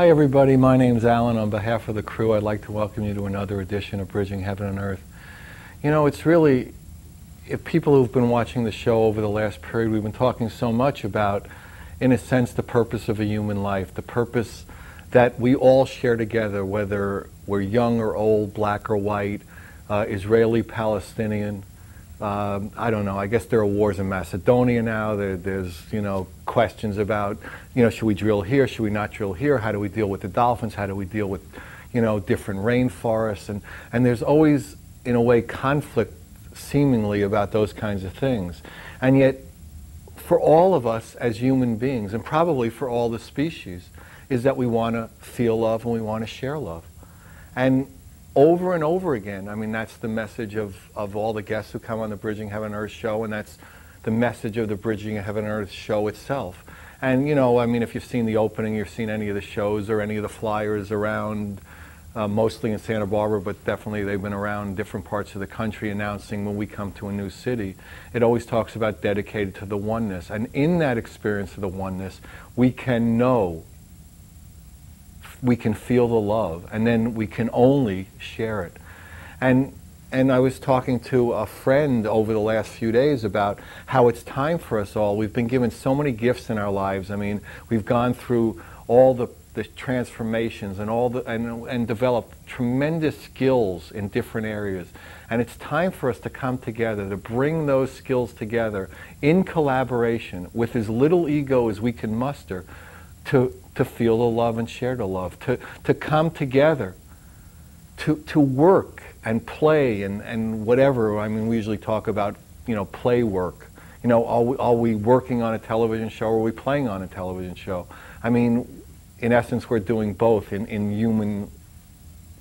Hi everybody, my name's Alan. On behalf of the crew, I'd like to welcome you to another edition of Bridging Heaven and Earth. You know, it's really, if people who've been watching the show over the last period, we've been talking so much about, in a sense, the purpose of a human life, the purpose that we all share together, whether we're young or old, black or white, Israeli, Palestinian. I don't know, I guess there are wars in Macedonia now. There's, you know, questions about, you know, should we drill here, should we not drill here? How do we deal with the dolphins? How do we deal with, you know, different rainforests? And there's always, in a way, conflict seemingly about those kinds of things. And yet, for all of us as human beings, and probably for all the species, is that we want to feel love and we want to share love. And over and over again, I mean, that's the message of all the guests who come on the Bridging Heaven and Earth show, and that's the message of the Bridging Heaven and Earth show itself. And, you know, I mean, if you've seen the opening, you've seen any of the shows or any of the flyers around, mostly in Santa Barbara, but definitely they've been around different parts of the country announcing when we come to a new city. It always talks about dedicated to the oneness. And in that experience of the oneness, we can know, we can feel the love, and then we can only share it. And I was talking to a friend over the last few days about how it's time for us all. We've been given so many gifts in our lives. I mean, we've gone through all the transformations and all the and developed tremendous skills in different areas. And it's time for us to come together, to bring those skills together in collaboration with as little ego as we can muster, to feel the love and share the love, to come together, to work and play and whatever. I mean, we usually talk about, you know, play work. You know, are we working on a television show or are we playing on a television show? I mean, in essence, we're doing both in human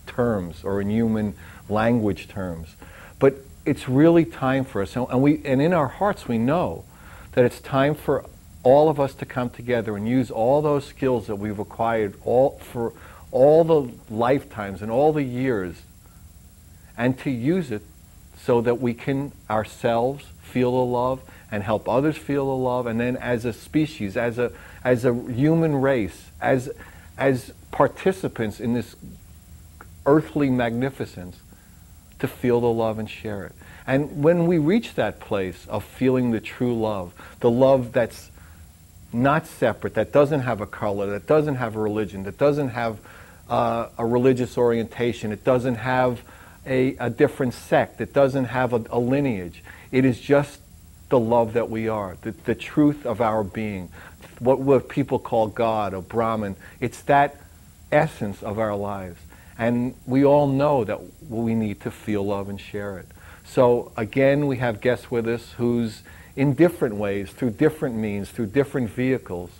terms or in human language terms. But it's really time for us, and in our hearts we know that it's time for all of us to come together and use all those skills that we've acquired for all the lifetimes and all the years, and to use it so that we can ourselves feel the love and help others feel the love, and then as a species, as a human race, as participants in this earthly magnificence, to feel the love and share it. And when we reach that place of feeling the true love, the love that's not separate, that doesn't have a color, that doesn't have a religion, that doesn't have a religious orientation, it doesn't have a different sect, it doesn't have a lineage. It is just the love that we are, the truth of our being, what people call God or Brahman. It's that essence of our lives. And we all know that we need to feel love and share it. So again, we have guests with us who's in different ways, through different means, through different vehicles,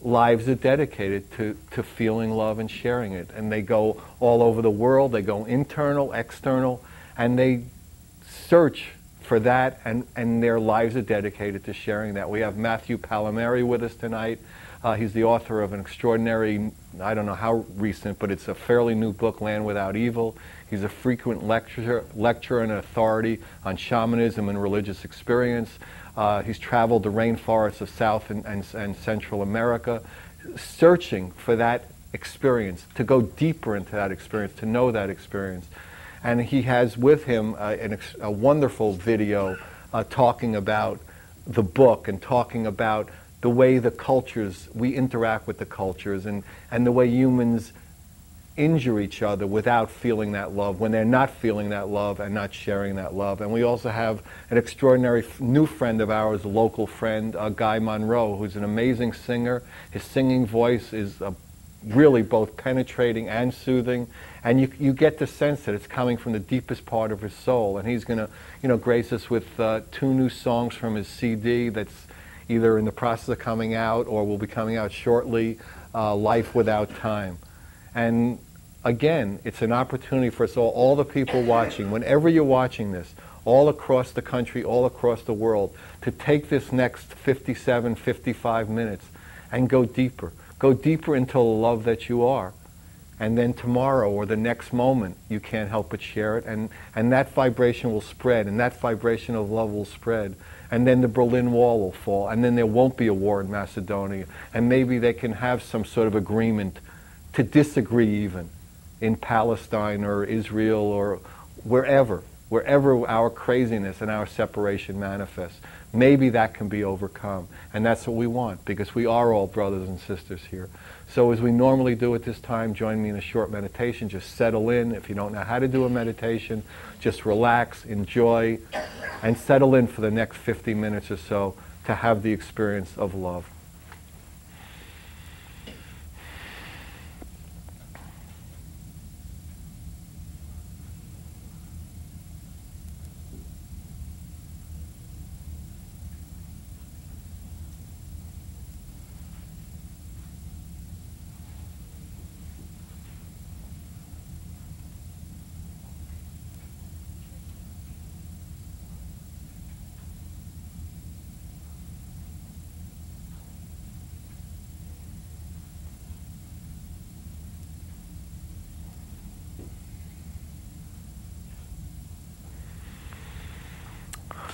lives are dedicated to feeling love and sharing it. And they go all over the world, they go internal, external, and they search for that, and their lives are dedicated to sharing that. We have Matthew Pallamary with us tonight. He's the author of an extraordinary, I don't know how recent, but it's a fairly new book, Land Without Evil. He's a frequent lecturer and authority on shamanism and religious experience. He's traveled the rainforests of South and Central America, searching for that experience, to go deeper into that experience, to know that experience. And he has with him a wonderful video talking about the book and talking about the way the cultures, we interact with the cultures, and the way humans injure each other without feeling that love, when they're not feeling that love and not sharing that love. And we also have an extraordinary new friend of ours, a local friend, Guy Monroe, who's an amazing singer. His singing voice is really both penetrating and soothing, and you get the sense that it's coming from the deepest part of his soul. And he's going to, you know, grace us with 2 new songs from his CD that's either in the process of coming out or will be coming out shortly, Life Without Time. And again, it's an opportunity for us all the people watching, whenever you're watching this, all across the country, all across the world, to take this next 57, 55 minutes and go deeper. Go deeper into the love that you are. And then tomorrow or the next moment, you can't help but share it. And that vibration will spread, and that vibration of love will spread. And then the Berlin Wall will fall, and then there won't be a war in Macedonia. And maybe they can have some sort of agreement to disagree even in Palestine or Israel or wherever our craziness and our separation manifests. Maybe that can be overcome. And that's what we want, because we are all brothers and sisters here. So as we normally do at this time, join me in a short meditation. Just settle in. If you don't know how to do a meditation, just relax, enjoy, and settle in for the next 50 minutes or so to have the experience of love.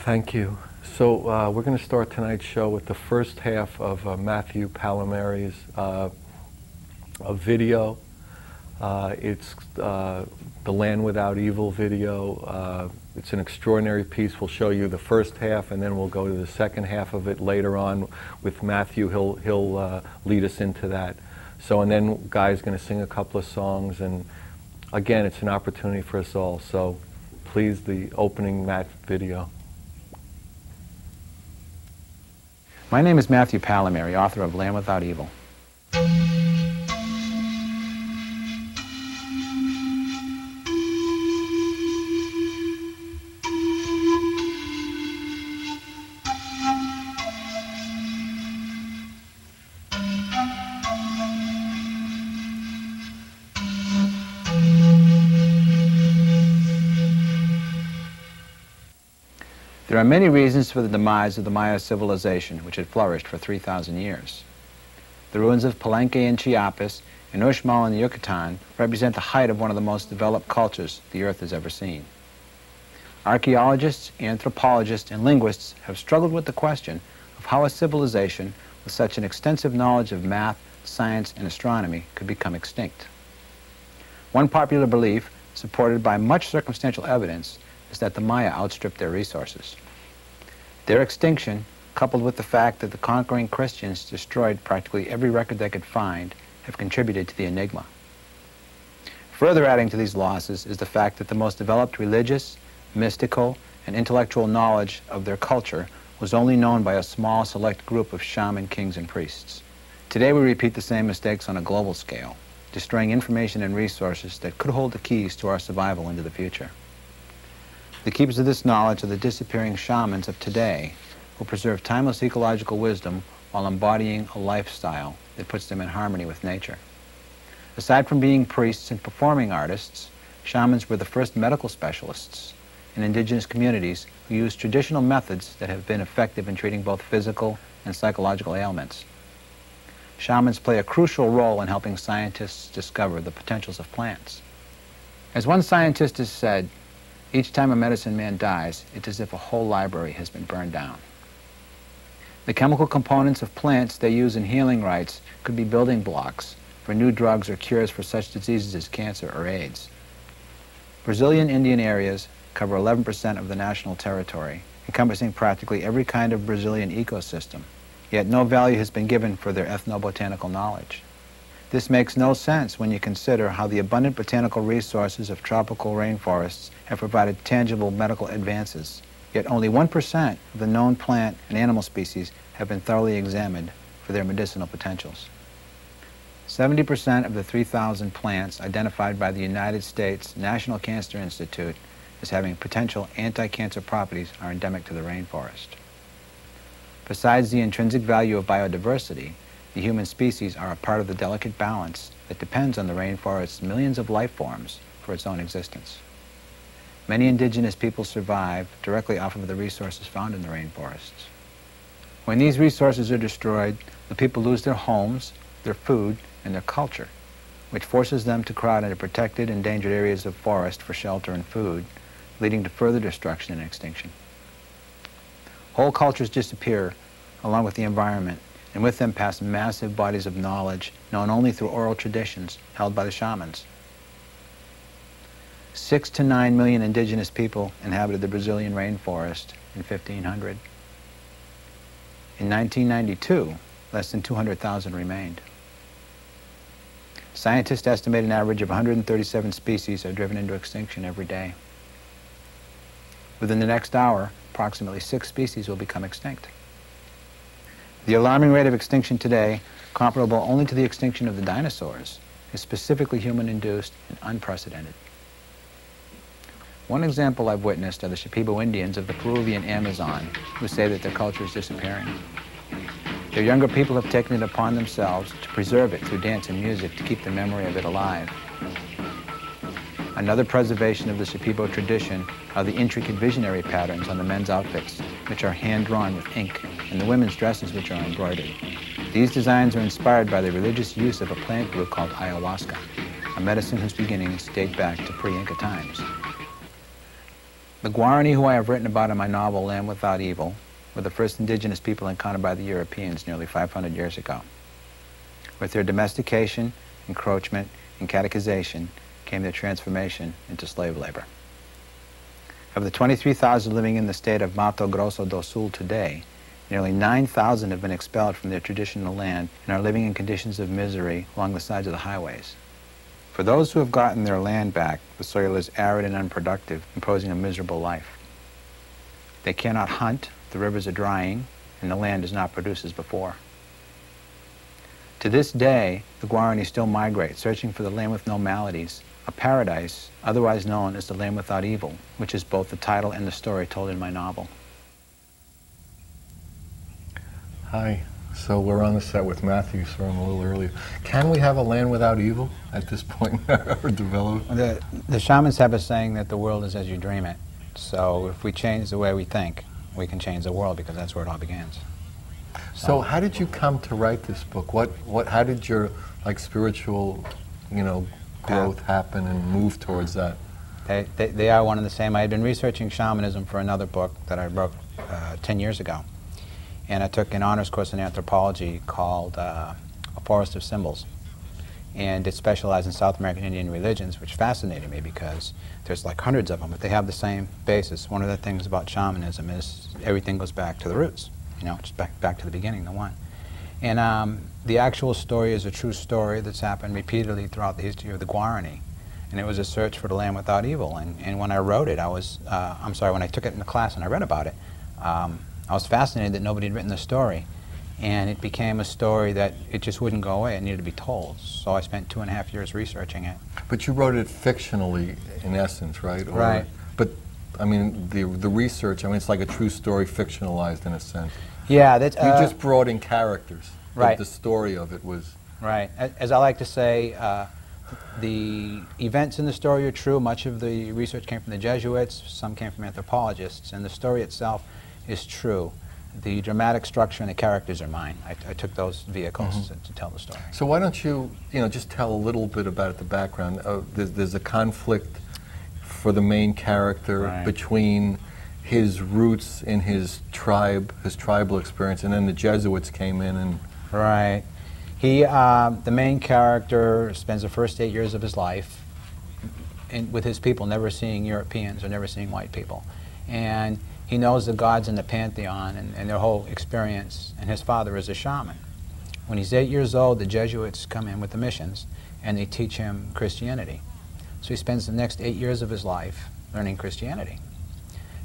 Thank you. So we're going to start tonight's show with the first half of Matthew Pallamary's a video. It's the Land Without Evil video. It's an extraordinary piece. We'll show you the first half, and then we'll go to the second half of it later on with Matthew. He'll lead us into that. So, and then Guy's going to sing a couple of songs, and again, it's an opportunity for us all. So please, the opening Matt video. My name is Matthew Pallamary, author of Land Without Evil. There are many reasons for the demise of the Maya civilization, which had flourished for 3,000 years. The ruins of Palenque in Chiapas and Uxmal in the Yucatan represent the height of one of the most developed cultures the Earth has ever seen. Archaeologists, anthropologists, and linguists have struggled with the question of how a civilization with such an extensive knowledge of math, science, and astronomy could become extinct. One popular belief, supported by much circumstantial evidence, is that the Maya outstripped their resources. Their extinction, coupled with the fact that the conquering Christians destroyed practically every record they could find, have contributed to the enigma. Further adding to these losses is the fact that the most developed religious, mystical, and intellectual knowledge of their culture was only known by a small select group of shaman kings and priests. Today we repeat the same mistakes on a global scale, destroying information and resources that could hold the keys to our survival into the future. The keepers of this knowledge are the disappearing shamans of today, who preserve timeless ecological wisdom while embodying a lifestyle that puts them in harmony with nature. Aside from being priests and performing artists, shamans were the first medical specialists in indigenous communities who used traditional methods that have been effective in treating both physical and psychological ailments. Shamans play a crucial role in helping scientists discover the potentials of plants. As one scientist has said, each time a medicine man dies, it's as if a whole library has been burned down. The chemical components of plants they use in healing rites could be building blocks for new drugs or cures for such diseases as cancer or AIDS. Brazilian Indian areas cover 11% of the national territory, encompassing practically every kind of Brazilian ecosystem, yet no value has been given for their ethnobotanical knowledge. This makes no sense when you consider how the abundant botanical resources of tropical rainforests have provided tangible medical advances, yet only 1% of the known plant and animal species have been thoroughly examined for their medicinal potentials. 70% of the 3,000 plants identified by the United States National Cancer Institute as having potential anti-cancer properties are endemic to the rainforest. Besides the intrinsic value of biodiversity, the human species are a part of the delicate balance that depends on the rainforest's millions of life forms for its own existence. Many indigenous peoples survive directly off of the resources found in the rainforests. When these resources are destroyed, the people lose their homes, their food, and their culture. which forces them to crowd into protected, endangered areas of forest for shelter and food, leading to further destruction and extinction. Whole cultures disappear along with the environment, and with them pass massive bodies of knowledge known only through oral traditions held by the shamans. 6 to 9 million indigenous people inhabited the Brazilian rainforest in 1500. In 1992, less than 200,000 remained. Scientists estimate an average of 137 species are driven into extinction every day. Within the next hour, approximately 6 species will become extinct. The alarming rate of extinction today, comparable only to the extinction of the dinosaurs, is specifically human-induced and unprecedented. One example I've witnessed are the Shipibo Indians of the Peruvian Amazon, who say that their culture is disappearing. Their younger people have taken it upon themselves to preserve it through dance and music to keep the memory of it alive. Another preservation of the Shipibo tradition are the intricate visionary patterns on the men's outfits, which are hand-drawn with ink, and the women's dresses, which are embroidered. These designs are inspired by the religious use of a plant group called ayahuasca, a medicine whose beginnings date back to pre-Inca times. The Guarani, who I have written about in my novel Land Without Evil, were the first indigenous people encountered by the Europeans nearly 500 years ago. With their domestication, encroachment, and catechization came their transformation into slave labor. Of the 23,000 living in the state of Mato Grosso do Sul today, nearly 9,000 have been expelled from their traditional land and are living in conditions of misery along the sides of the highways. For those who have gotten their land back, the soil is arid and unproductive, imposing a miserable life. They cannot hunt, the rivers are drying, and the land does not produce as before. To this day, the Guarani still migrate, searching for the land with no maladies, a paradise otherwise known as the Land Without Evil, which is both the title and the story told in my novel. Hi. So we're on the set with Matthew, so I'm a little early. Can we have a land without evil at this point or develop? The shamans have a saying that the world is as you dream it. So if we change the way we think, we can change the world, because that's where it all begins. So how did you come to write this book? How did your spiritual, growth happen and move towards that? They are one and the same. I had been researching shamanism for another book that I wrote 10 years ago. And I took an honors course in anthropology called A Forest of Symbols. And it specialized in South American Indian religions, which fascinated me because there's like hundreds of them, but they have the same basis. One of the things about shamanism is everything goes back to the roots, just back to the beginning, the one. And the actual story is a true story that's happened repeatedly throughout the history of the Guarani. And it was a search for the land without evil. And when I wrote it, when I took it in the class and I read about it, I was fascinated that nobody had written the story, and it became a story that it just wouldn't go away. It needed to be told. So I spent 2.5 years researching it. But you wrote it fictionally, in essence, right? Right. But I mean, the research. I mean, it's like a true story fictionalized in a sense. Yeah, that's. You just brought in characters. Right. The story of it was. Right. As I like to say, the events in the story are true. Much of the research came from the Jesuits. Some came from anthropologists, and the story itself is true. The dramatic structure and the characters are mine. I took those vehicles to tell the story. So why don't you, just tell a little bit about the background. There's a conflict for the main character between his roots in his tribe, his tribal experience, and then the Jesuits came in and... Right. The main character spends the first 8 years of his life with his people, never seeing Europeans or never seeing white people. And he knows the gods in the pantheon and their whole experience, and his father is a shaman. When he's 8 years old, the Jesuits come in with the missions, and they teach him Christianity. So he spends the next 8 years of his life learning Christianity.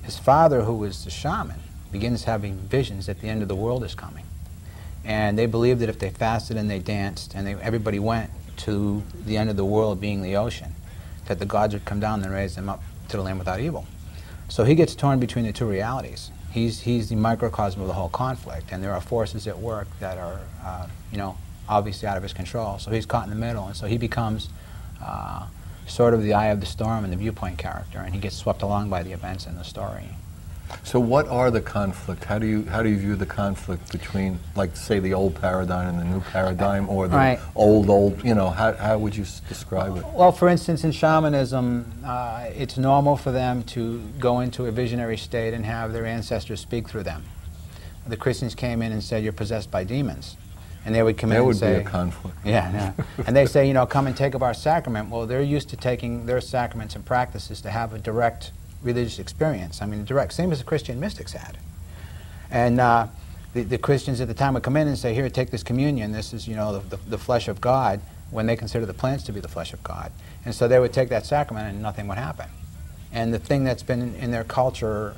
His father, who is the shaman, begins having visions that the end of the world is coming. And they believed that if they fasted and they danced, and everybody went to the end of the world being the ocean, that the gods would come down and raise them up to the land without evil. So he gets torn between the two realities. He's the microcosm of the whole conflict, and there are forces at work that are, obviously out of his control. So he's caught in the middle, and so he becomes sort of the eye of the storm and the viewpoint character, and he gets swept along by the events in the story. So what are the conflict? How do you view the conflict between, like, say, the old paradigm and the new paradigm, or the old, you know, how would you describe it? Well, for instance, in shamanism, it's normal for them to go into a visionary state and have their ancestors speak through them. The Christians came in and said, "You're possessed by demons." And they would come in and say... That would be a conflict. Yeah, yeah. And they say, you know, come and take up our sacrament. Well, they're used to taking their sacraments and practices to have a direct religious experience. I mean, direct, same as the Christian mystics had. And the Christians at the time would come in and say, "Here, take this communion. This is, you know, the flesh of God," when they consider the plants to be the flesh of God. And so they would take that sacrament and nothing would happen. And the thing that's been in their culture,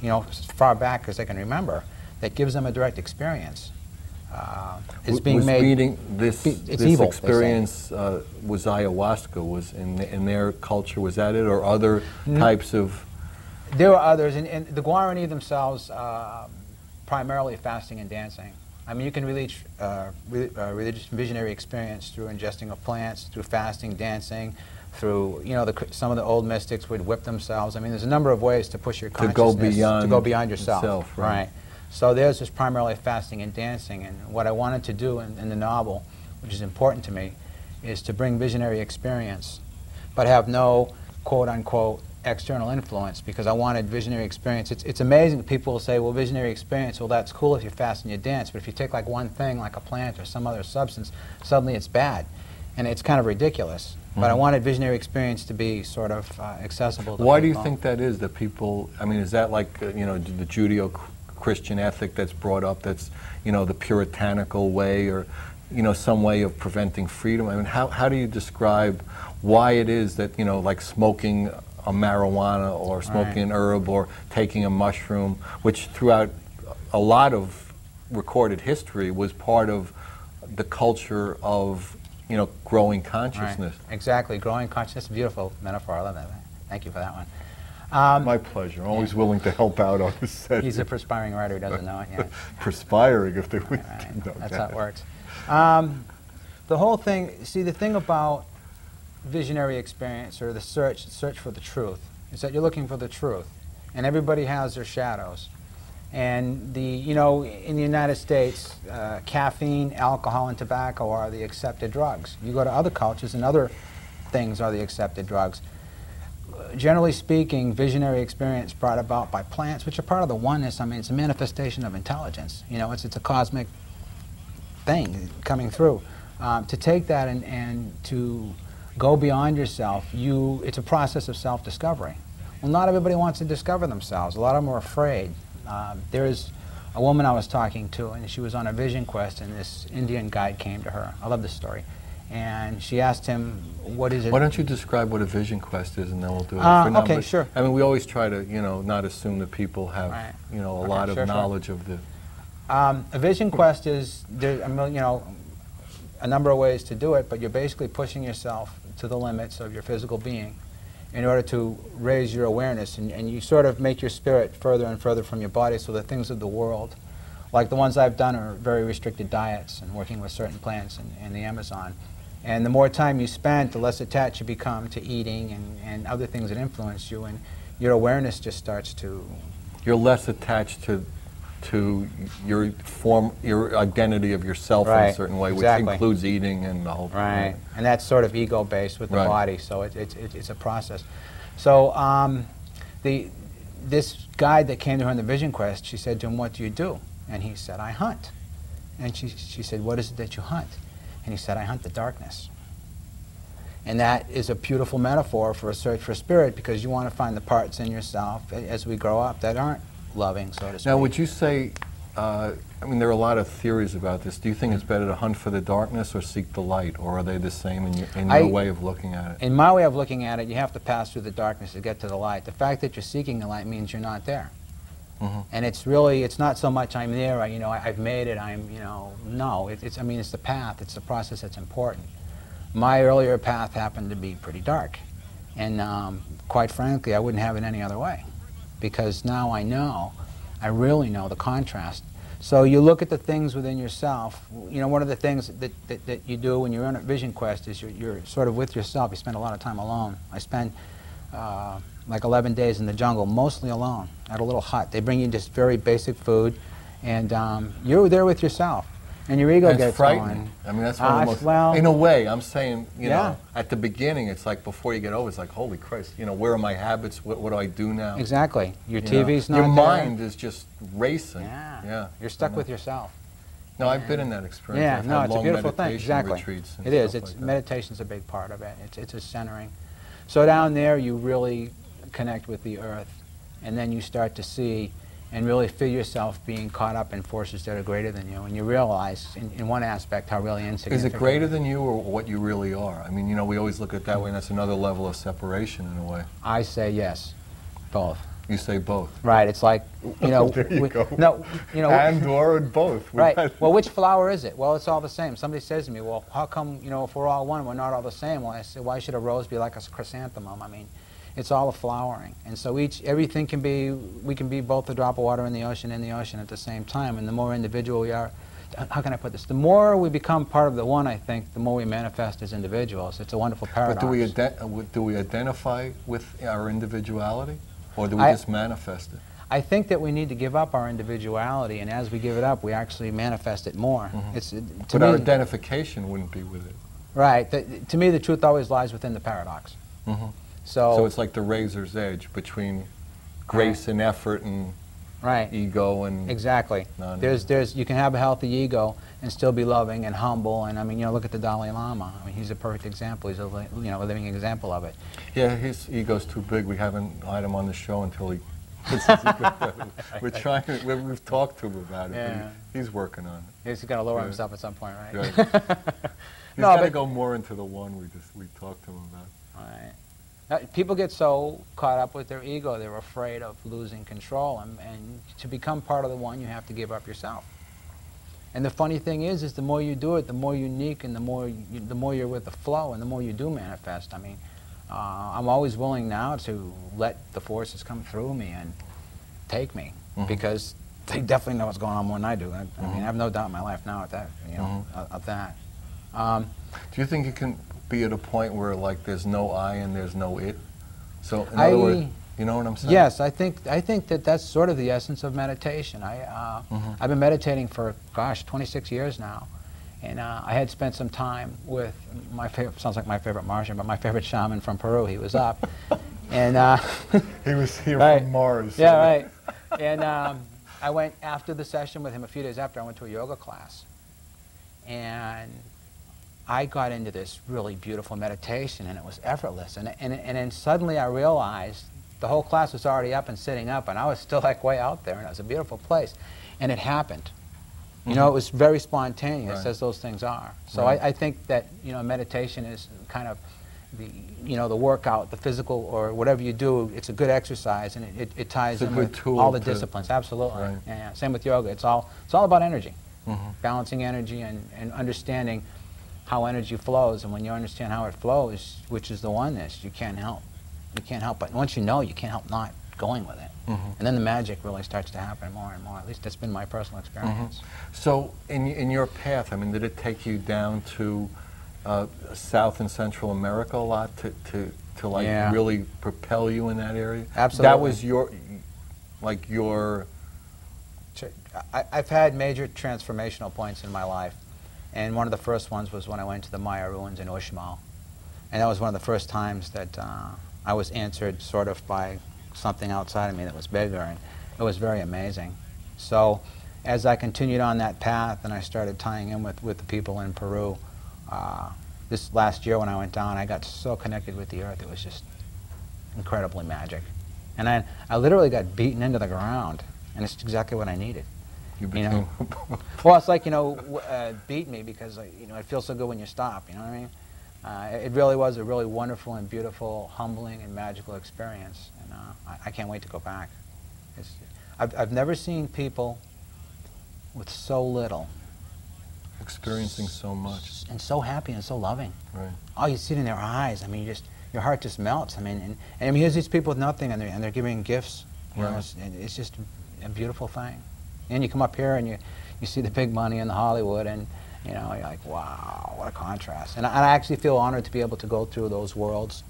you know, as far back as they can remember, that gives them a direct experience. Is being made. This evil, experience was ayahuasca. Was in their culture. Was that it, or other types of? There were others, and the Guarani themselves, primarily fasting and dancing. I mean, you can reach religious visionary experience through ingesting of plants, through fasting, dancing, through, you know, some of the old mystics would whip themselves. I mean, there's a number of ways to push your consciousness to go beyond yourself. Right. So theirs was primarily fasting and dancing, and what I wanted to do in the novel, which is important to me, is to bring visionary experience, but have no quote-unquote external influence, because I wanted visionary experience. It's amazing. People will say, well, visionary experience, well, that's cool if you fast and you dance, but if you take like one thing, like a plant or some other substance, suddenly it's bad, and it's kind of ridiculous. But I wanted visionary experience to be sort of accessible to people. Why do you think that is, that people, I mean, is that like, you know, the Judeo-Christian ethic that's brought up, that's, you know, the puritanical way, or, you know, some way of preventing freedom? I mean, how do you describe why it is that, you know, like smoking a marijuana or smoking an herb or taking a mushroom, which throughout a lot of recorded history was part of the culture of, you know, growing consciousness? Right. Exactly, growing consciousness. Beautiful metaphor. I love that. Thank you for that one. My pleasure. I'm always willing to help out on this set. He's a perspiring writer. He doesn't know it yet. Perspiring, if they would know That's that. how it works. The whole thing, see, the thing about visionary experience, or the search for the truth, is that you're looking for the truth, and everybody has their shadows. And you know, in the United States, caffeine, alcohol, and tobacco are the accepted drugs. You go to other cultures, and other things are the accepted drugs. Generally speaking, visionary experience brought about by plants, which are part of the oneness. I mean, it's a manifestation of intelligence. You know, it's a cosmic thing coming through. To take that and to go beyond yourself, it's a process of self-discovery. Well, not everybody wants to discover themselves. A lot of them are afraid. There's a woman I was talking to, and she was on a vision quest, and this Indian guide came to her. I love this story. And she asked him, what is it? Why don't you describe what a vision quest is, and then we'll do it. Okay, sure. I mean, we always try to, you know, not assume that people have, you know, a lot of knowledge of the... A vision quest is, you know, a number of ways to do it, but you're basically pushing yourself to the limits of your physical being in order to raise your awareness, and you sort of make your spirit further and further from your body, so the things of the world, like the ones I've done, are very restricted diets and working with certain plants in the Amazon. And the more time you spend, the less attached you become to eating and other things that influence you, and your awareness just starts to... You're less attached to your identity of yourself in a certain way, which includes eating and the whole thing. Right, and that's sort of ego-based with the body, so it's a process. So this guide that came to her on the vision quest, she said to him, "What do you do?" And he said, "I hunt." And she said, "What is it that you hunt?" And he said, "I hunt the darkness." And that is a beautiful metaphor for a search for spirit, because you want to find the parts in yourself as we grow up that aren't loving, so to speak. Now, would you say, I mean, there are a lot of theories about this. Do you think it's better to hunt for the darkness or seek the light, or are they the same in your way of looking at it? In my way of looking at it, you have to pass through the darkness to get to the light. The fact that you're seeking the light means you're not there. And it's really, it's not so much I'm there, you know, I've made it, you know, no. I mean, it's the path, it's the process that's important. My earlier path happened to be pretty dark. And quite frankly, I wouldn't have it any other way. Because now I really know the contrast. So you look at the things within yourself. You know, one of the things that you do when you're on a vision quest is you're sort of with yourself. You spend a lot of time alone. I spend like 11 days in the jungle, mostly alone, at a little hut. They bring you just very basic food, and you're there with yourself. And your ego gets frightening. going. I mean, that's one of the most, well, in a way, I'm saying, you know, at the beginning, it's like before you get over, it's like, holy Christ, you know, where are my habits? What do I do now? Exactly. Your TV's not your there. mind is just racing. Yeah. You're stuck with yourself. No, I've been in that experience. Yeah, I've no, had it's a long beautiful thing. meditation Exactly. retreats and It is. stuff like that. Meditation's a big part of it. It's a centering. So down there, you really connect with the earth, and then you start to see and really feel yourself being caught up in forces that are greater than you, and you realize, in one aspect, how really insignificant. Is it greater than you or what you really are? I mean, you know, we always look at it that way, and that's another level of separation in a way. I say yes, both. You say both. Right. It's like, you know, there you go. No, you know, and or both. Right. Well, which flower is it? Well, it's all the same. Somebody says to me, well, how come, you know, if we're all one, we're not all the same? Well, I say, why should a rose be like a chrysanthemum? I mean, it's all a flowering. And so everything can be, we can be both a drop of water in the ocean at the same time. And the more individual we are, how can I put this? The more we become part of the one, I think, the more we manifest as individuals. It's a wonderful paradox. But do we identify with our individuality? Or do we just manifest it? I think that we need to give up our individuality, and as we give it up, we actually manifest it more. But our identification wouldn't be with it. Right. To me, the truth always lies within the paradox. So it's like the razor's edge between grace and effort and ego and exactly. You can have a healthy ego and still be loving and humble. And I mean, you know, look at the Dalai Lama. I mean, he's a perfect example. He's a living example of it. Yeah, his ego's too big. We haven't had him on the show until he gets his ego down. We're trying. We've talked to him about it. Yeah. But he's working on it. He's got to lower himself at some point, right? He's got to go more into the one we talked to him about. Right. People get so caught up with their ego, they're afraid of losing control, and to become part of the one, you have to give up yourself. And the funny thing is the more you do it, the more unique, and the more you're with the flow, and the more you do manifest. I mean, I'm always willing now to let the forces come through me and take me, because they definitely know what's going on more than I do. I mean, I have no doubt in my life now at that, of that. Do you think you can be at a point where like there's no I and there's no it? So in other words, you know what I'm saying? Yes, I think that that's sort of the essence of meditation. I've been meditating for 26 years now, and I had spent some time with my favorite, sounds like my favorite Martian, but my favorite shaman from Peru. He was up, and he was here from Mars. Yeah, right. And I went after the session with him. A few days after, I went to a yoga class, and I got into this really beautiful meditation, and it was effortless. And then suddenly I realized the whole class was already up and sitting up, and I was still like way out there, and it was a beautiful place. And it happened. You know, it was very spontaneous, as those things are. So I think that, you know, meditation is kind of the workout, the physical, or whatever you do. It's a good exercise, and it ties in with all the disciplines. Absolutely. Right. Yeah. Same with yoga. It's all about energy, balancing energy and understanding how energy flows. And when you understand how it flows, which is the oneness, you can't help. You can't help. But once you know, you can't help not going with it. And then the magic really starts to happen more and more. At least that's been my personal experience. So in your path, I mean, did it take you down to South and Central America a lot to like really propel you in that area? Absolutely. That was your I've had major transformational points in my life. And one of the first ones was when I went to the Maya ruins in Uxmal. And that was one of the first times that I was answered sort of by something outside of me that was bigger, and it was very amazing. So as I continued on that path and I started tying in with the people in Peru, this last year when I went down, I got so connected with the earth, it was just incredibly magic. And I literally got beaten into the ground, and it's exactly what I needed. You became well, it's like, beat me because, it feels so good when you stop, you know what I mean? It really was a really wonderful and beautiful, humbling and magical experience, and I can't wait to go back. I've never seen people with so little experiencing so much and so happy and so loving. Right. Oh, you see it in their eyes. I mean, your heart just melts. I mean, and here's these people with nothing, and they're giving gifts. You know, it's just a beautiful thing. And you come up here and you see the big money in the Hollywood, and you're like, wow, what a contrast. And I actually feel honored to be able to go through those worlds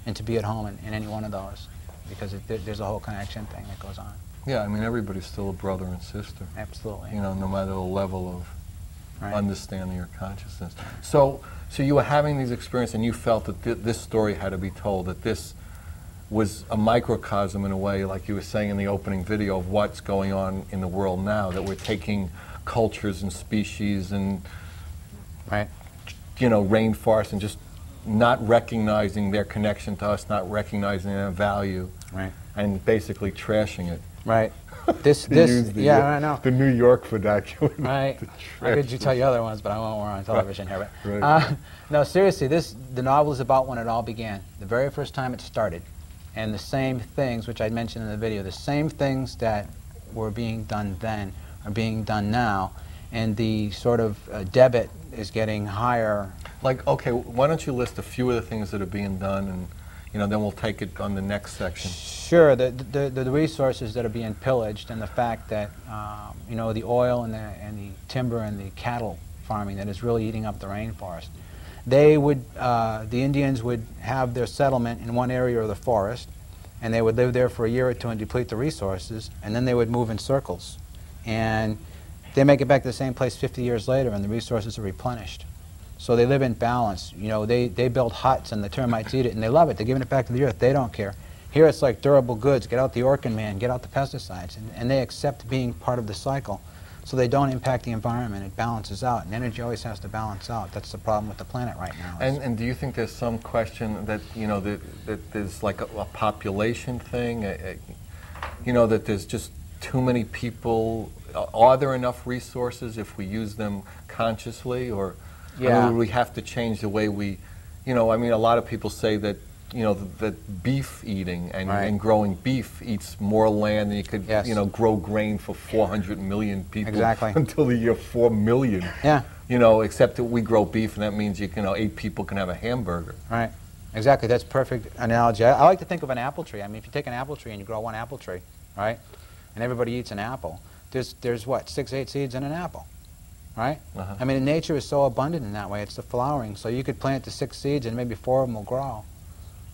and to be at home in any one of those, because there's a whole connection thing that goes on. Yeah, I mean, everybody's still a brother and sister. Absolutely. You know, no matter the level of Right. understanding or consciousness. So you were having these experiences, and you felt that this story had to be told, that this was a microcosm in a way, like you were saying in the opening video, of what's going on in the world now, that we're taking cultures and species and, Right. you know, rainforests, and just not recognizing their connection to us, not recognizing their value, Right. and basically trashing it. Right. Yeah, I know. The New York vernacular. Right. I could tell you other ones, but I won't. We're on television here. But, Right. no, seriously, the novel is about when it all began, the very first time it started, and the same things, which I mentioned in the video, the same things that were being done then are being done now, and the sort of debit is getting higher. Like, okay, why don't you list a few of the things that are being done, and you know, then we'll take it on the next section. Sure, the resources that are being pillaged, and the fact that you know, the oil and the timber and the cattle farming that is really eating up the rainforest. They would, the Indians would have their settlement in one area of the forest, and they would live there for a year or two and deplete the resources, and then they would move in circles, and they make it back to the same place 50 years later, and the resources are replenished. So they live in balance. You know, they build huts, and the termites eat it, and they love it. They're giving it back to the earth. They don't care. Here it's like durable goods. Get out the Orkin man, get out the pesticides, and they accept being part of the cycle. So they don't impact the environment. It balances out, and energy always has to balance out. That's the problem with the planet right now. And do you think there's some question that, you know, that there's like a population thing, you know, that there's just too many people? Are there enough resources if we use them consciously, or would we have to change the way we, you know, I mean, a lot of people say that, you know, that beef eating and growing beef eats more land than you could, you know, grow grain for 400 million people until the year 4 million. Yeah. You know, except that we grow beef, and that means you know, 8 people can have a hamburger. Right. Exactly. That's perfect analogy. I like to think of an apple tree. I mean, if you take an apple tree and you grow one apple tree, right, and everybody eats an apple, there's what, 6, 8 seeds in an apple. Right? I mean, nature is so abundant in that way. It's the flowering. So you could plant the 6 seeds and maybe 4 of them will grow.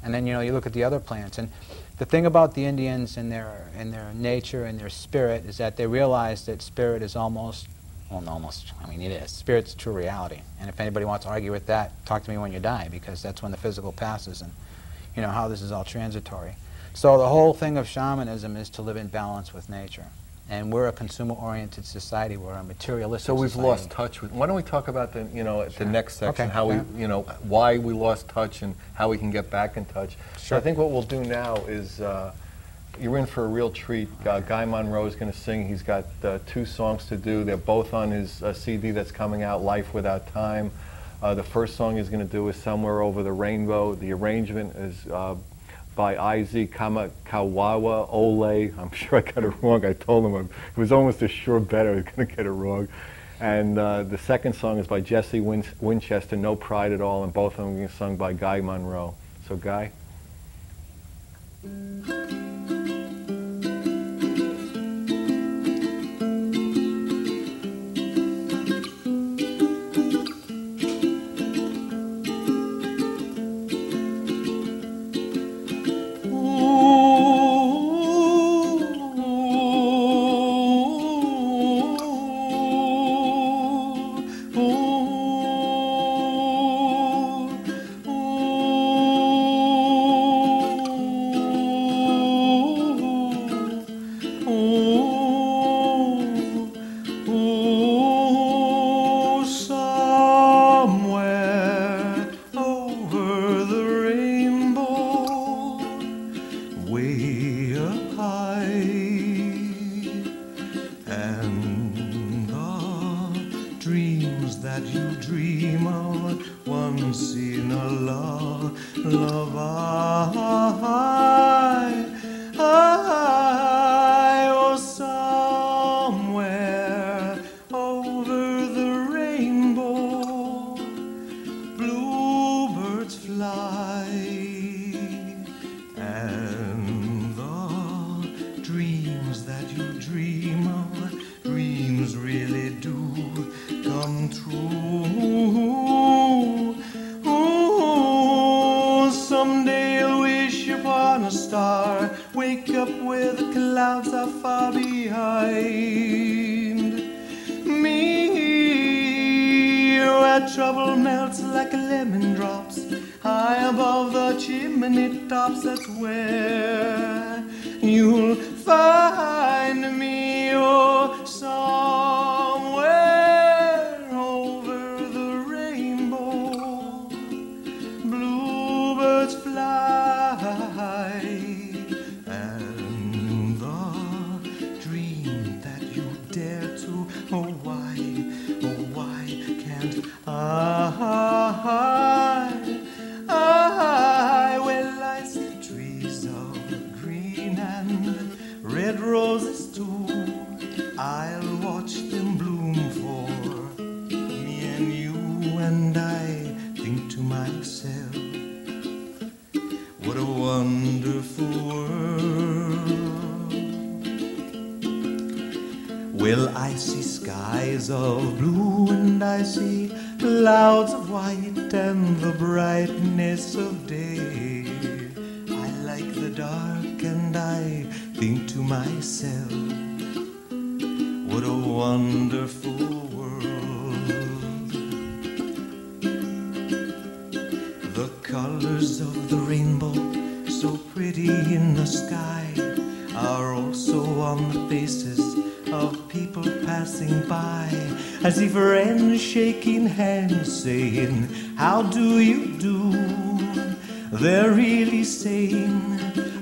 And then, you know, you look at the other plants. And the thing about the Indians and their nature and their spirit is that they realize that spirit is almost, well, almost, I mean, it is. Spirit's true reality. And if anybody wants to argue with that, talk to me when you die, because that's when the physical passes, and, you know, how this is all transitory. So the whole thing of shamanism is to live in balance with nature. And we're a consumer-oriented society. We're a materialistic society. So we've lost touch with. Why don't we talk about the, you know, the next section, how we, you know, why we lost touch and how we can get back in touch. So I think what we'll do now is, you're in for a real treat. Guy Monroe is going to sing. He's got 2 songs to do. They're both on his CD that's coming out, Life Without Time. The first song he's going to do is Somewhere Over the Rainbow. The arrangement is by I.Z. Kamakawawa Ole. I'm sure I got it wrong. I told him it was almost a sure bet I was going to get it wrong. And the second song is by Jesse Winchester, No Pride at All, and both of them are sung by Guy Monroe. So, Guy? Someday upon a star, wake up where the clouds are far behind me, where trouble melts like lemon drops high above the chimney tops. That's where you'll find me, oh, somewhere over the rainbow. Bluebirds fly, and the dream that you dare to, oh why can't well, I see trees of green and red roses too. I'll watch them bloom for me and you, and I think to myself, what a wonderful world. Well, I see skies of blue and I see clouds of white and the brightness of day. I like the dark and I think to myself, what a wonderful world. The colors of the rainbow, so pretty in the sky, are also on the faces of people passing by, as if friends shaking hands saying, how do you do? They're really saying,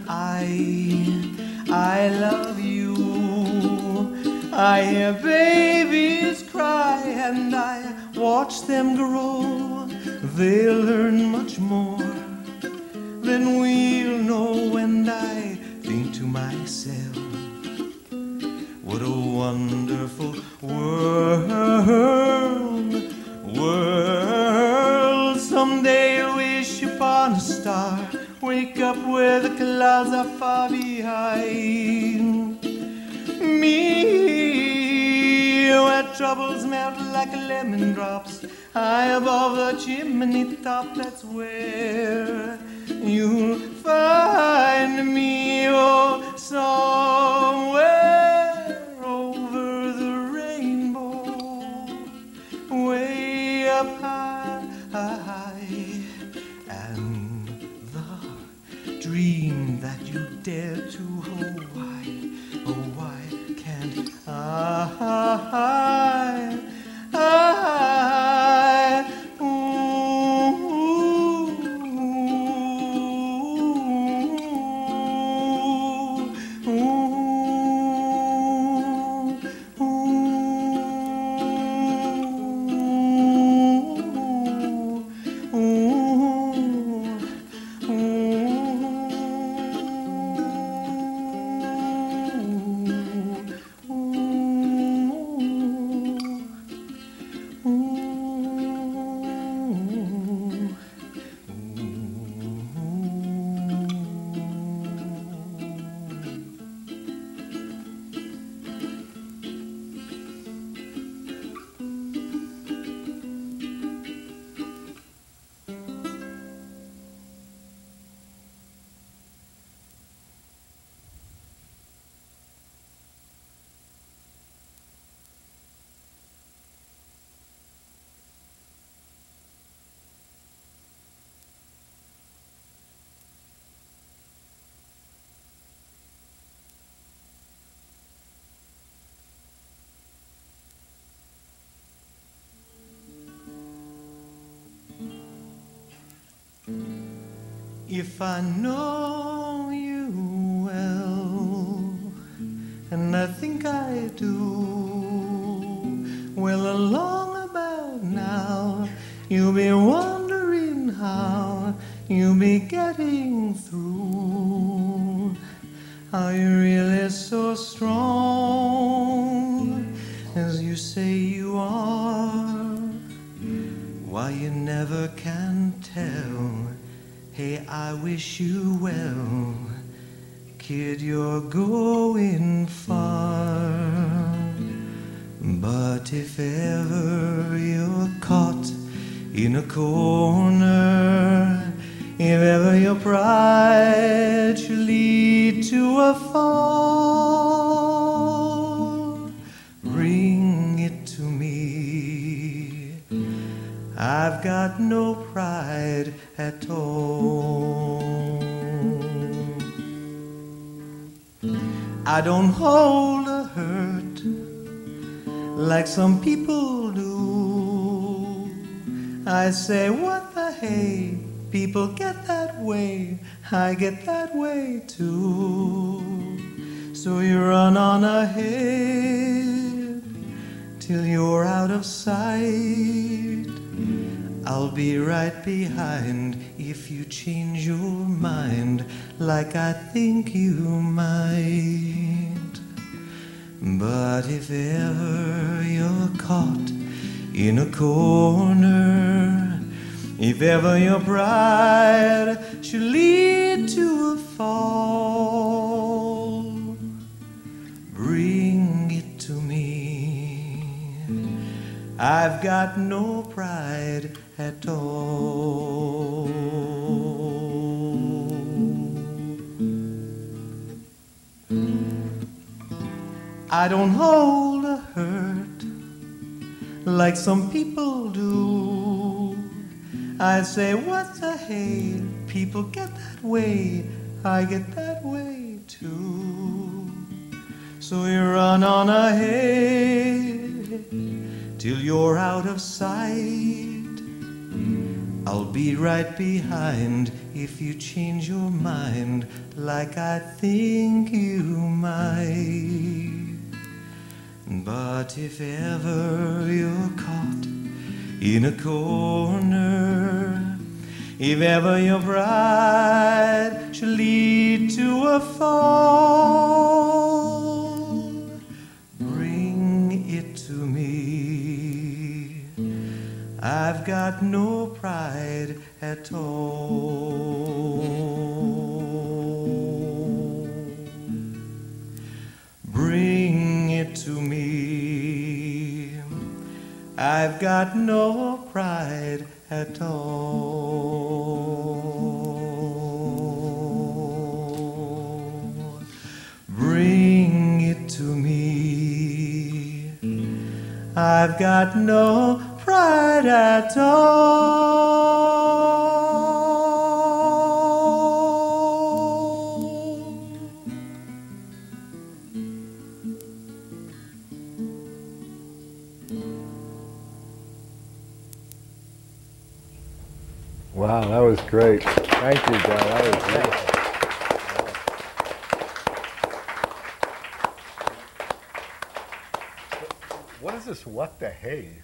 I love you. I hear babies cry and I watch them grow. They'll learn much more than we'll know, and I think to myself, what a wonderful world. Someday I'll wish upon a star, wake up where the clouds are far behind me, where troubles melt like lemon drops high above the chimney top. That's where you'll find me, oh, somewhere over the rainbow, way up high, and the dream that you dare to, oh why can't If I know you well, and I think I do, well, along about now, you'll be wondering how you'll be getting through. Are you really so strong as you say you are? Why, you never can tell. Hey, I wish you well, kid, you're going far. But if ever you're caught in a corner If ever your pride should lead to a fall, bring it to me. I've got no pride at all. I don't hold a hurt like some people do. I say, what the hey? People get that way, I get that way too. So you run on ahead till you're out of sight. I'll be right behind if you change your mind like I think you might. But if ever you're caught in a corner, if ever your pride should lead to a fall, bring it to me. I've got no pride at all. I don't hold a hurt like some people do. I say, what the hey? People get that way, I get that way too. So you run on ahead till you're out of sight. I'll be right behind if you change your mind like I think you might. But if ever you're caught in a corner, if ever your pride should lead to a fall, bring it to me. I've got no pride at all. Bring it to me. I've got no pride at all. Bring it to me. I've got no pride at all. Wow, that was great. Thank you, John. That was great. What is this, what the hey?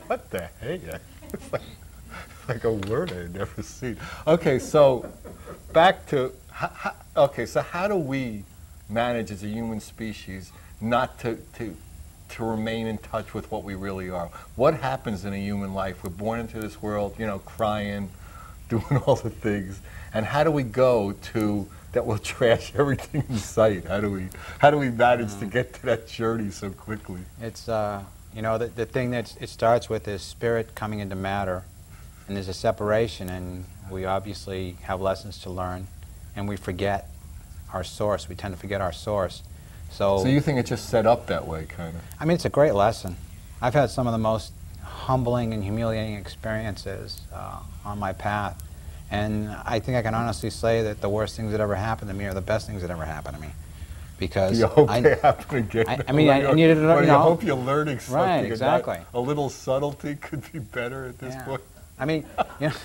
What the hey? It's like a word I had never seen. Okay, so back to, okay, so how do we manage as a human species not to remain in touch with what we really are? What happens in a human life? We're born into this world, you know, crying, doing all the things, and how do we go to that we'll trash everything in sight? How do we manage to get to that journey so quickly? It's you know, the thing that it starts with is spirit coming into matter, and there's a separation, and we obviously have lessons to learn, and we forget our source. We tend to forget our source. So you think it's just set up that way, kind of? I mean, it's a great lesson. I've had some of the most humbling and humiliating experiences on my path, and I think I can honestly say that the worst things that ever happened to me are the best things that ever happened to me. Because you hope they happen again. I mean, you hope you're learning something. Right, exactly. A little subtlety could be better at this point. I mean, you know,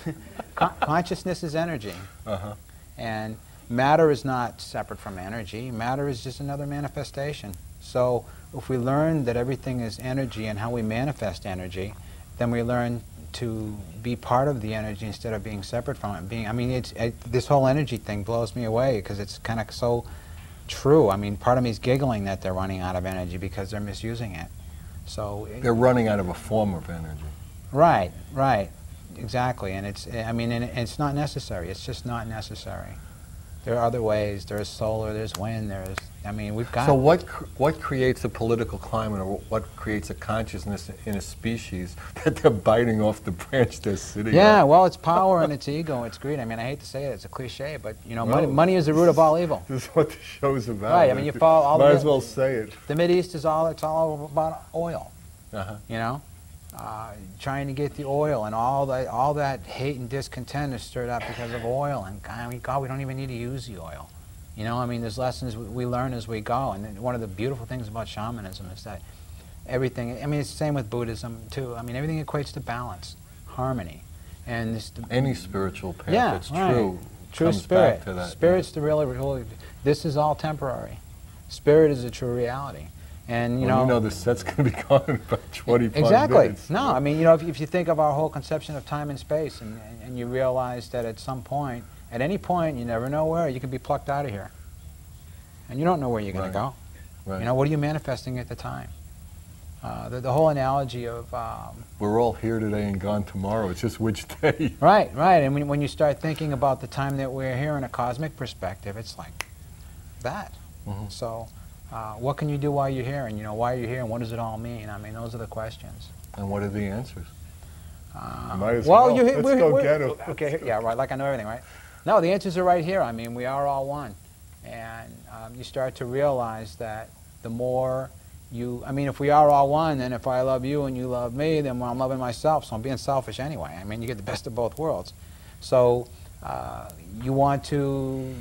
consciousness is energy, and matter is not separate from energy. Matter is just another manifestation. So if we learn that everything is energy and how we manifest energy, then we learn to be part of the energy instead of being separate from it. I mean, this whole energy thing blows me away because it's kind of so true. I mean, part of me is giggling that they're running out of energy because they're misusing it. So they're running out of a form of energy. Right, right, exactly. And it's, I mean, and it's not necessary. It's just not necessary. There are other ways. There's solar, there's wind, there's, I mean, we've got... So what creates a political climate, or what creates a consciousness in a species that they're biting off the branch they're sitting on? Well, it's power and it's ego, it's greed. I mean, I hate to say it, it's a cliche, but, you know, money is the root of all evil. This is what the show's about. Right, I mean, you follow all Might as well say it. The Mideast is it's all about oil, you know? Trying to get the oil, and all that hate and discontent is stirred up because of oil. And I mean, God, we don't even need to use the oil. You know, I mean, there's lessons we learn as we go. And one of the beautiful things about shamanism is that everything, I mean, it's the same with Buddhism too. I mean, everything equates to balance, harmony. And this, any spiritual path that's true comes spirit. Back to that. Spirit's the real, this is all temporary. Spirit is a true reality. And you know the set's going to be gone in about 25 exactly. minutes. No, I mean, you know, if you think of our whole conception of time and space, and you realize that at some point, at any point, you never know where, you can be plucked out of here. And you don't know where you're going to go. Right. You know, what are you manifesting at the time? The whole analogy of... we're all here today and gone tomorrow. It's just which day. Right. And when you start thinking about the time that we're here in a cosmic perspective, it's like that. So... what can you do while you're here, and you know, why are you here, and what does it all mean? I mean, those are the questions. And what are the answers? Might as well. Let's go get them. Okay, yeah, right. Like I know everything, right? No, the answers are right here. I mean, we are all one, and you start to realize that the more you, I mean, if we are all one, then if I love you and you love me, then I'm loving myself. So I'm being selfish anyway. I mean, you get the best of both worlds. So you want to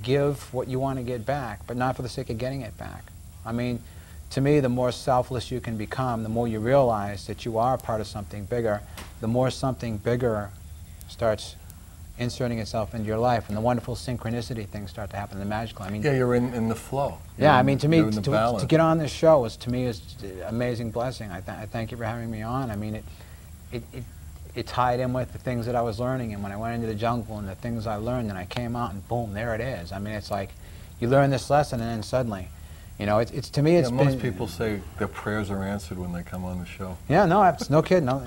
give what you want to get back, but not for the sake of getting it back. I mean, to me, the more selfless you can become, the more you realize that you are part of something bigger, the more something bigger starts inserting itself into your life, and the wonderful synchronicity things start to happen, the magical. I mean, yeah, you're in the flow. I mean, to me, to get on this show is, to me, is an amazing blessing. I thank you for having me on. I mean, it tied in with the things that I was learning, and when I went into the jungle and the things I learned, and I came out and boom, there it is. I mean, it's like you learn this lesson and then suddenly, you know, it's to me, it's been... Most people say their prayers are answered when they come on the show. Yeah, no, it's no kidding. No,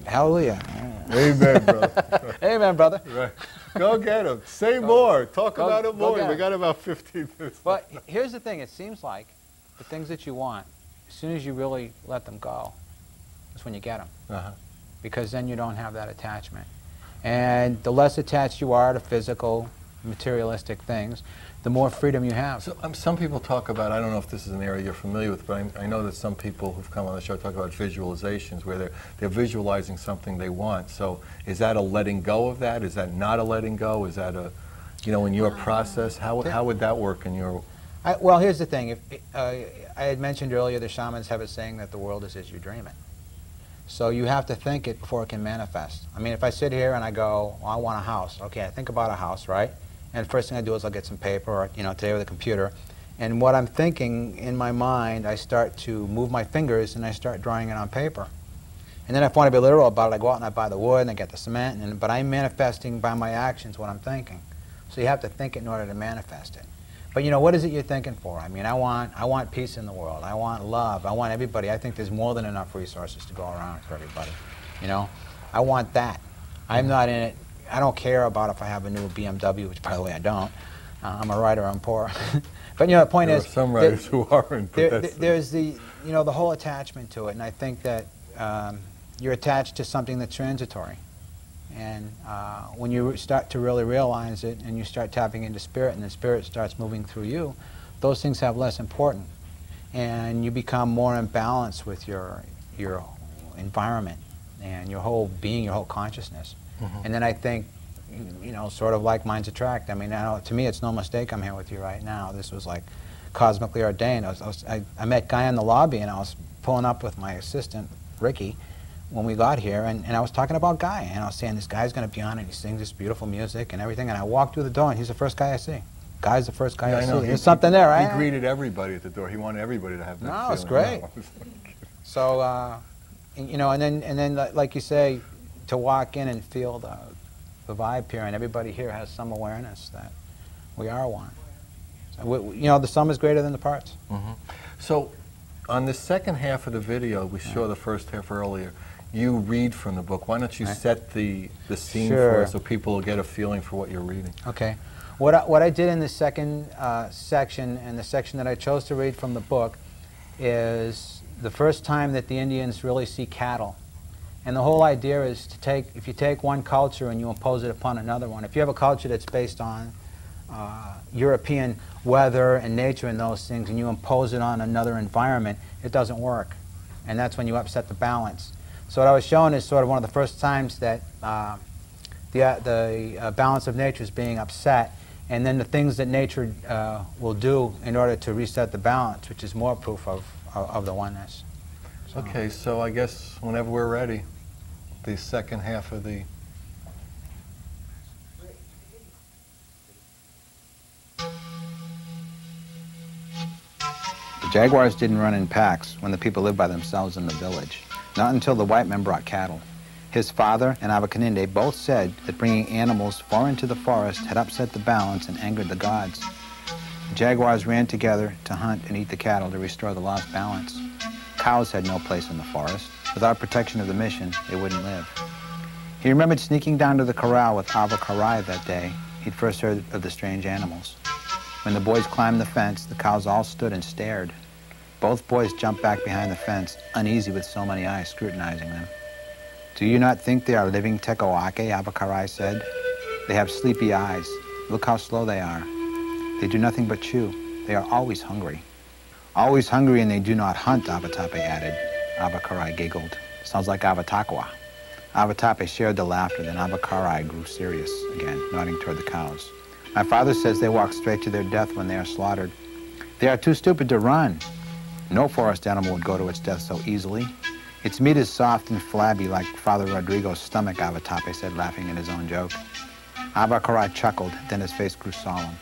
hallelujah. Amen, brother. Amen, brother. Right. Go get them. Say more. Talk about it more. We got about 15 minutes. But here's the thing. It seems like the things that you want, as soon as you really let them go, that's when you get them. Because then you don't have that attachment. And the less attached you are to physical, materialistic things, the more freedom you have. So some people talk about, I don't know if this is an area you're familiar with, but I know that some people who've come on the show talk about visualizations, where they're visualizing something they want. So is that a letting go of that? Is that not a letting go? Is that a, you know, in your process, how would that work in your... Well, here's the thing. I had mentioned earlier the shamans have a saying that the world is as you dream it. So you have to think it before it can manifest. I mean, if I sit here and I go, well, I want a house. Okay, I think about a house, right? And the first thing I do is I'll get some paper, or, you know, today with a computer. And what I'm thinking in my mind, I start to move my fingers and I start drawing it on paper. And then if I want to be literal about it, I go out and I buy the wood and I get the cement, but I'm manifesting by my actions what I'm thinking. So you have to think it in order to manifest it. But you know, what is it you're thinking for? I mean, I want peace in the world. I want love. I want everybody. I think there's more than enough resources to go around for everybody. You know, I want that. I'm not in it. I don't care about if I have a new BMW, which, by the way, I don't. I'm a writer. I'm poor. But you know, the point is, there are some writers who aren't. There's the, you know, the whole attachment to it, and I think that you're attached to something that's transitory. And when you start to really realize it, and you start tapping into spirit, and the spirit starts moving through you, those things have less importance, and you become more in balance with your environment and your whole being, your whole consciousness. And then I think, you know, sort of like minds attract. I mean, to me, it's no mistake I'm here with you right now. This was like cosmically ordained. I met Guy in the lobby, and I was pulling up with my assistant, Ricky, when we got here, and I was talking about Guy, and I was saying, this guy's going to be on, and he sings this beautiful music and everything, and I walked through the door, and he's the first guy I see. Guy's the first guy I see. There's something there, right? He greeted everybody at the door. He wanted everybody to have that feeling. No, it's great. So, you know, and then like you say, to walk in and feel the vibe here, and everybody here has some awareness that we are one. So you know, the sum is greater than the parts. So, on the second half of the video, we saw the first half earlier, you read from the book. Why don't you set the scene Sure. for us so people will get a feeling for what you're reading? Okay. What I did in the second section, and the section that I chose to read from the book, is the first time that the Indians really see cattle. And the whole idea is to take, if you take one culture and you impose it upon another one, if you have a culture that's based on European weather and nature and those things, and you impose it on another environment, it doesn't work. And that's when you upset the balance. So what I was showing is sort of one of the first times that the balance of nature is being upset, and then the things that nature will do in order to reset the balance, which is more proof of the oneness. So. Okay, so I guess whenever we're ready, the second half of the... The jaguars didn't run in packs when the people lived by themselves in the village, not until the white men brought cattle. His father and Abacaninde both said that bringing animals far into the forest had upset the balance and angered the gods. The jaguars ran together to hunt and eat the cattle to restore the lost balance. Cows had no place in the forest. Without protection of the mission, they wouldn't live. He remembered sneaking down to the corral with Abakarai that day. He'd first heard of the strange animals. When the boys climbed the fence, the cows all stood and stared. Both boys jumped back behind the fence, uneasy with so many eyes scrutinizing them. "Do you not think they are living tekoake?" Abakarai said. "They have sleepy eyes. Look how slow they are. They do nothing but chew. They are always hungry." "Always hungry and they do not hunt," Avatape added. Abakarai giggled. "Sounds like Avatakwa." Avatape shared the laughter, then Abakarai grew serious again, nodding toward the cows. "My father says they walk straight to their death when they are slaughtered. They are too stupid to run. No forest animal would go to its death so easily. Its meat is soft and flabby like Father Rodrigo's stomach," Avatape said, laughing at his own joke. Abakarai chuckled, then his face grew solemn.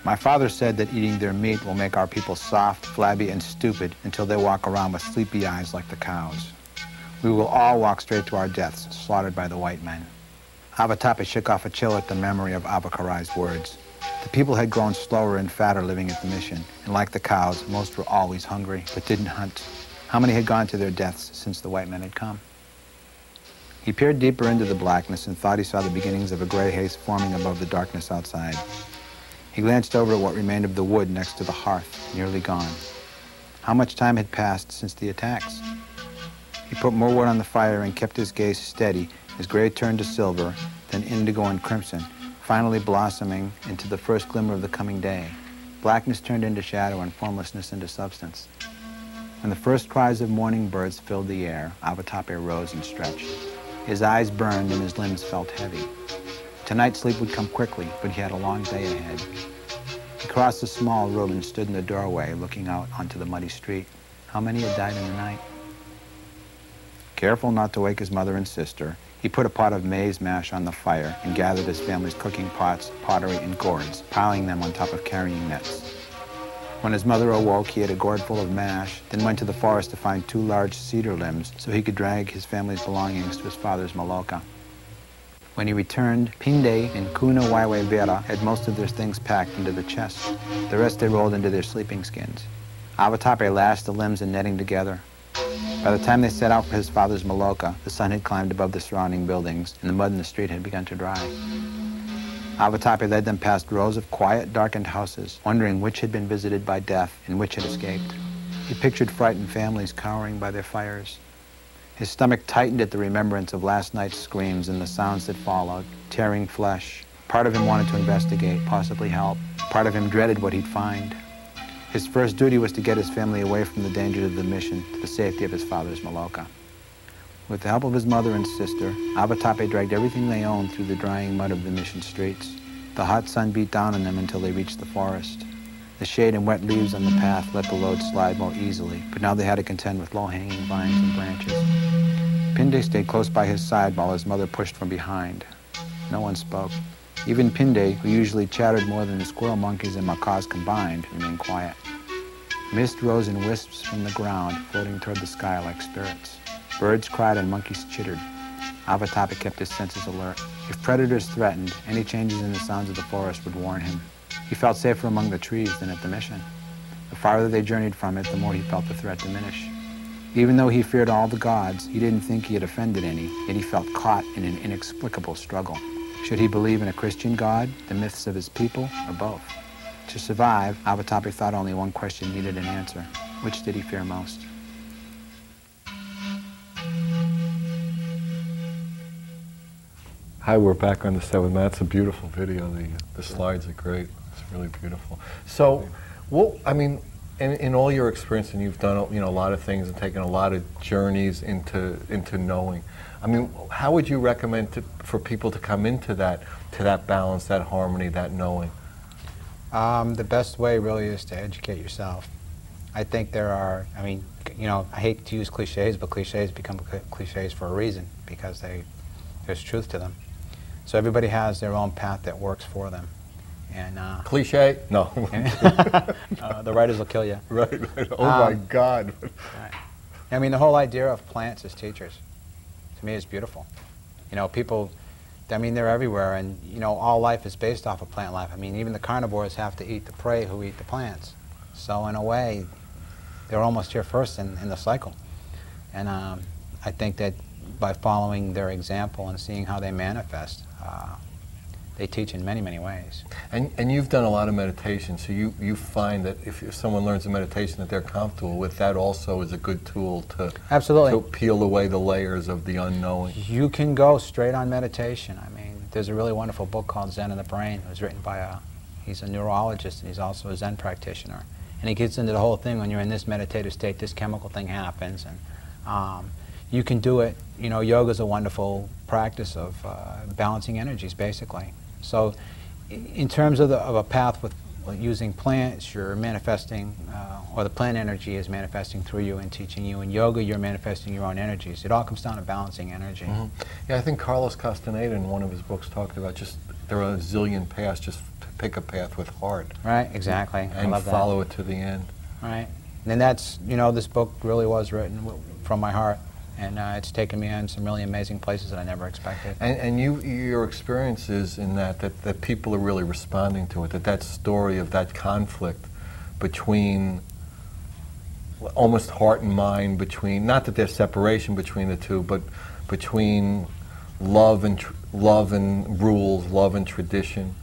"My father said that eating their meat will make our people soft, flabby, and stupid until they walk around with sleepy eyes like the cows. We will all walk straight to our deaths, slaughtered by the white men." Avatape shook off a chill at the memory of Abakarai's words. The people had grown slower and fatter living at the mission, and like the cows, most were always hungry, but didn't hunt. How many had gone to their deaths since the white men had come? He peered deeper into the blackness and thought he saw the beginnings of a gray haze forming above the darkness outside. He glanced over at what remained of the wood next to the hearth, nearly gone. How much time had passed since the attacks? He put more wood on the fire and kept his gaze steady as gray turned to silver, then indigo and crimson, finally blossoming into the first glimmer of the coming day. Blackness turned into shadow and formlessness into substance. When the first cries of morning birds filled the air, Avatape rose and stretched. His eyes burned and his limbs felt heavy. Tonight sleep would come quickly, but he had a long day ahead. He crossed a small road and stood in the doorway, looking out onto the muddy street. How many had died in the night? Careful not to wake his mother and sister, he put a pot of maize mash on the fire and gathered his family's cooking pots, pottery, and gourds, piling them on top of carrying nets. When his mother awoke, he had a gourd full of mash, then went to the forest to find 2 large cedar limbs so he could drag his family's belongings to his father's maloka. When he returned, Pinde and Kuna Waiwe Vera had most of their things packed into the chest. The rest they rolled into their sleeping skins. Avatape lashed the limbs and netting together. By the time they set out for his father's maloka, the sun had climbed above the surrounding buildings, and the mud in the street had begun to dry. Avatape led them past rows of quiet, darkened houses, wondering which had been visited by death and which had escaped. He pictured frightened families cowering by their fires. His stomach tightened at the remembrance of last night's screams and the sounds that followed, tearing flesh. Part of him wanted to investigate, possibly help. Part of him dreaded what he'd find. His first duty was to get his family away from the dangers of the mission to the safety of his father's maloka. With the help of his mother and sister, Avatape dragged everything they owned through the drying mud of the mission streets. The hot sun beat down on them until they reached the forest. The shade and wet leaves on the path let the load slide more easily, but now they had to contend with low-hanging vines and branches. Pinde stayed close by his side while his mother pushed from behind. No one spoke. Even Pinde, who usually chattered more than the squirrel monkeys and macaws combined, remained quiet. Mist rose in wisps from the ground, floating toward the sky like spirits. Birds cried and monkeys chittered. Avatape kept his senses alert. If predators threatened, any changes in the sounds of the forest would warn him. He felt safer among the trees than at the mission. The farther they journeyed from it, the more he felt the threat diminish. Even though he feared all the gods, he didn't think he had offended any, yet he felt caught in an inexplicable struggle. Should he believe in a Christian God, the myths of his people, or both? To survive, Avatopic thought only one question needed an answer. Which did he fear most? Hi, we're back on the set with Matt. It's a beautiful video. The slides are great. It's really beautiful. So, well, I mean, in all your experience, and you've done a lot of things and taken a lot of journeys into knowing. I mean, how would you recommend for people to come into that balance, that harmony, that knowing? The best way really is to educate yourself. I think there are, I mean, I hate to use cliches, but cliches become cliches for a reason, because there's truth to them. So everybody has their own path that works for them. And cliche? No. The writers will kill you. Right. Oh my God. Right. I mean, the whole idea of plants as teachers, to me, is beautiful. People, I mean, they're everywhere, and all life is based off of plant life. I mean, even the carnivores have to eat the prey who eat the plants. So in a way, they're almost here first in the cycle. And I think that by following their example and seeing how they manifest, they teach in many, many ways. And you've done a lot of meditation, so you find that if someone learns a meditation that they're comfortable with, that also is a good tool to, absolutely, to peel away the layers of the unknowing. You can go straight on meditation. I mean, there's a really wonderful book called Zen in the Brain. It was written by he's a neurologist, and he's also a Zen practitioner. And he gets into the whole thing, when you're in this meditative state, this chemical thing happens. And you can do it. Yoga's a wonderful practice of balancing energies, basically. So in terms of a path with using plants, you're manifesting, or the plant energy is manifesting through you and teaching you. In yoga, you're manifesting your own energies. It all comes down to balancing energy. Mm-hmm. Yeah, I think Carlos Castaneda in one of his books talked about just there are a zillion paths, just to pick a path with heart. Right, exactly. And I love follow it to the end. Right. And that's, this book really was written from my heart. And it's taken me on some really amazing places that I never expected. And your experiences in that people are really responding to it, that story of that conflict between almost heart and mind, between, not that there's separation between the two, but between love and rules, love and tradition.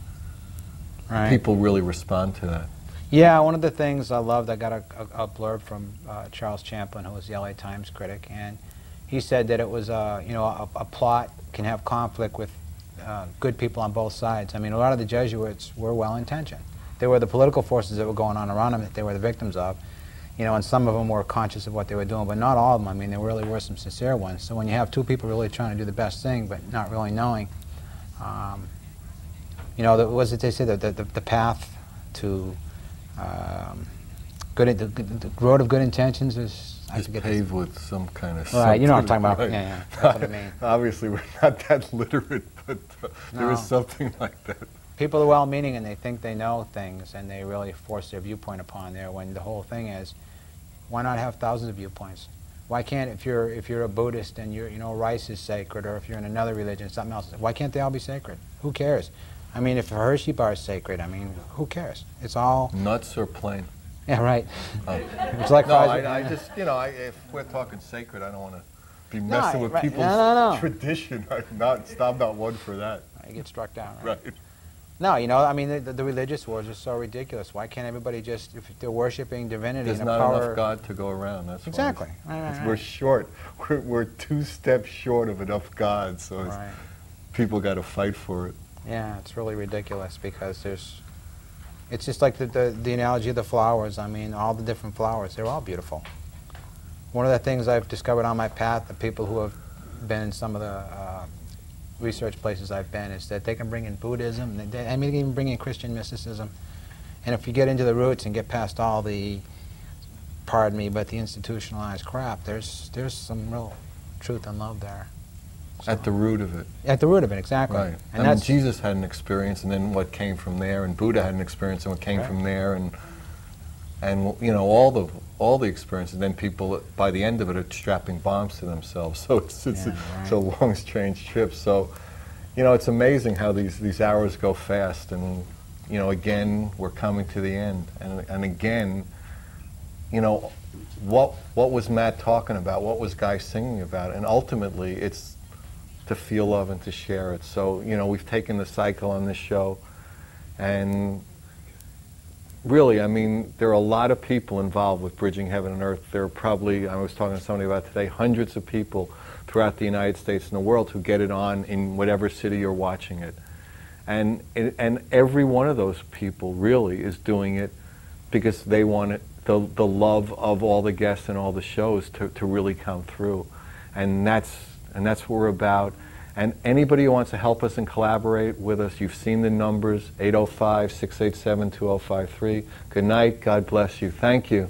Right. People really respond to that. Yeah, one of the things I loved, I got a blurb from Charles Champlin, who was the LA Times critic, and he said that it was, a plot can have conflict with good people on both sides. I mean, a lot of the Jesuits were well-intentioned. They were the political forces that were going on around them that they were the victims of, and some of them were conscious of what they were doing, but not all of them. I mean, there really were some sincere ones. So when you have two people really trying to do the best thing, but not really knowing, what was it they say, the path to the road of good intentions is paved with some kind of right, you know what I'm talking about. Right. Yeah, that's what I mean. Obviously, we're not that literate, but there is something like that. People are well-meaning, and they think they know things, and they really force their viewpoint upon there, when the whole thing is, why not have thousands of viewpoints? Why can't, if you're a Buddhist and rice is sacred, or if you're in another religion, something else, why can't they all be sacred? Who cares? I mean, if a Hershey bar is sacred, I mean, who cares? It's all... Nuts or plain? Yeah, right. It's like no, I just, if we're talking sacred, I don't want to be messing with people's tradition. I'm not one for that. You get struck down, right? No, I mean, the religious wars are so ridiculous. Why can't everybody just, if they're worshiping divinity There's and a not power... enough God to go around, that's exactly. Right. We're short. We're 2 steps short of enough God, so people got to fight for it. Yeah, it's really ridiculous, because it's just like the analogy of the flowers. I mean, all the different flowers, they're all beautiful. One of the things I've discovered on my path, the people who have been in some of the research places I've been, is that they can bring in Buddhism, they can even bring in Christian mysticism. And if you get into the roots and get past all the, pardon me, but the institutionalized crap, there's some real truth and love there. So, at the root of it. At the root of it, exactly. Right. And that's, Jesus had an experience, and then what came from there, and Buddha had an experience, and what came from there, and all the experiences. And then people, by the end of it, are strapping bombs to themselves. So it's a long, strange trip. So, it's amazing how these hours go fast, and again, we're coming to the end, and again, what was Matt talking about? What was Guy singing about? And ultimately, it's to feel love and to share it. So, you know, we've taken the cycle on this show, and really, I mean, there are a lot of people involved with Bridging Heaven and Earth. There are probably, I was talking to somebody about today, hundreds of people throughout the United States and the world who get it on in whatever city you're watching it. And every one of those people really is doing it because they want it, the love of all the guests and all the shows to really come through. And that's what we're about. And anybody who wants to help us and collaborate with us, you've seen the numbers, 805-687-2053. Good night. God bless you. Thank you.